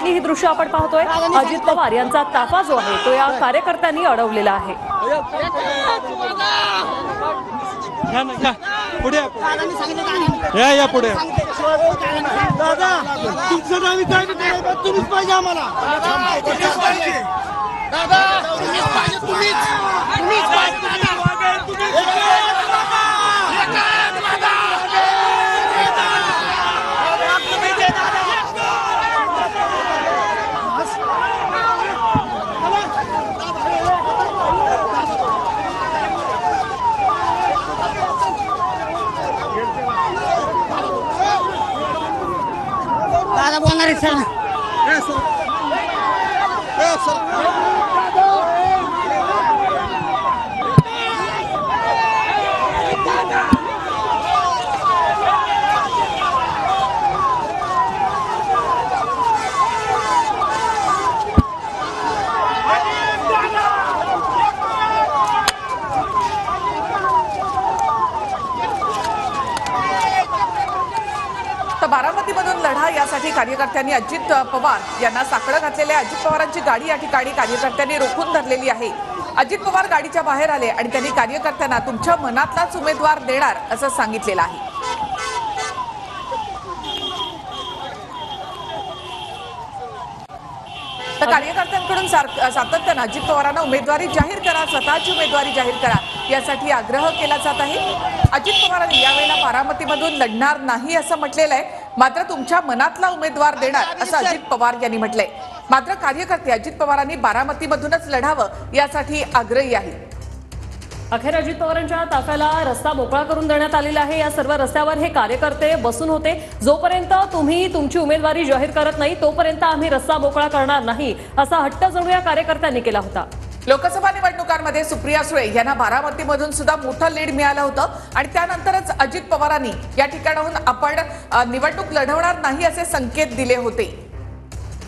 ठिकाणी ही दृश्य आपण पाहतोय। अजित पवार यांचा ताफा जो आहे तो या कार्यकर्त्यांनी अडवलेला आहे। या पुढे दादा तुमचं आम्ही काय तुम्हीच पाहिजे आम्हाला दादा तुम्हीच पाहिजे तुम्हीच पाहिजे दादा बोलणार आहे सर बारामतीमधून लढा यासाठी कार्यकर्त्यांनी अजित पवार यांना साकडं घातलेले। अजित पवारांची गाडी या ठिकाणी कार्यकर्त्यांनी रोखून धरलेली आहे। अजित पवार गाडीच्या बाहेर आले आणि त्यांनी कार्यकर्त्यांना तुमच्या मनातलाच उमेदवार देणार असं सांगितलेलं आहे। तर कार्यकर्त्यांकडून सातत्यानं अजित पवारांना उमेदवारी जाहीर करा, स्वतःची उमेदवारी जाहीर करा यासाठी आग्रह केला जात आहे। अजित पवारांनी यावेळेला बारामतीमधून लढणार नाही असं म्हटलेलं आहे, मात्र तुमच्या मनातला उमेदवार देणार असं अजित पवार यांनी म्हटलंय। मात्र कार्यकर्ते अजित पवारांनी बारामतीमधूनच लढावं यासाठी आग्रही आहेत। अखेर अजित पवारांच्या ताफ्याला रस्ता मोकळा करून देण्यात आलेला आहे। या सर्व रस्त्यावर हे कार्यकर्ते बसून होते। जोपर्यंत तुम्ही तुमची उमेदवारी जाहीर करत नाही तोपर्यंत आम्ही रस्ता मोकळा करणार नाही असा हट्ट जणू या कार्यकर्त्यांनी केला होता। लोकसभा निवडणुकांमध्ये सुप्रिया सुळे यांना बारामतीमधून सुद्धा मोठं लीड मिळालं होतं आणि त्यानंतरच अजित पवारांनी या ठिकाणाहून आपण निवडणूक लढवणार नाही असे संकेत दिले होते।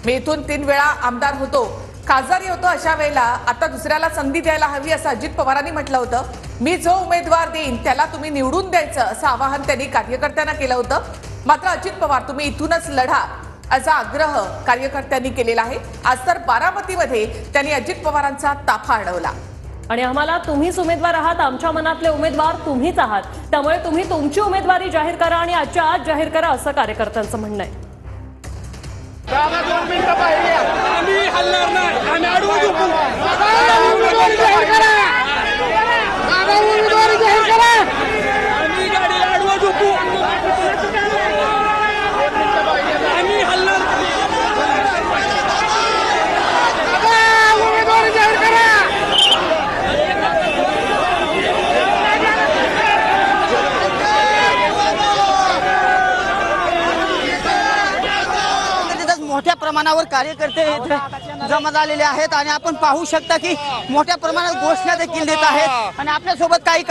मी इथून 3 वेळा आमदार होतो, खासदारी होतो, अशा वेळेला आता दुसऱ्याला संधी द्यायला हवी असं अजित पवारांनी म्हटलं होतं। मी जो उमेदवार देईन त्याला तुम्ही निवडून द्यायचं असं आवाहन त्यांनी कार्यकर्त्यांना केलं होतं। मात्र अजित पवार तुम्ही इथूनच लढा असा आग्रह कार्यकर्त्यांनी केलेला आहे। आज तर बारामतीमध्ये त्यांनी अजित पवारांचा ताफा अडवला आणि आम्हाला तुम्हीच उमेदवार आहात, आमच्या मनातले उमेदवार तुम्हीच आहात, त्यामुळे तुम्ही तुमची उमेदवारी जाहीर करा आणि आजच्या आज जाहीर करा असं कार्यकर्त्यांचं म्हणणं आहे। आम्ही हलणार नाही, आम्ही अडवू मोठ्या प्रमाणावर कार्यकर्ते जमा झालेले आहेत आणि आपण पाहू शकता की मोठ्या प्रमाणात घोषणा देखील देत आहेत आणि आपल्यासोबत काही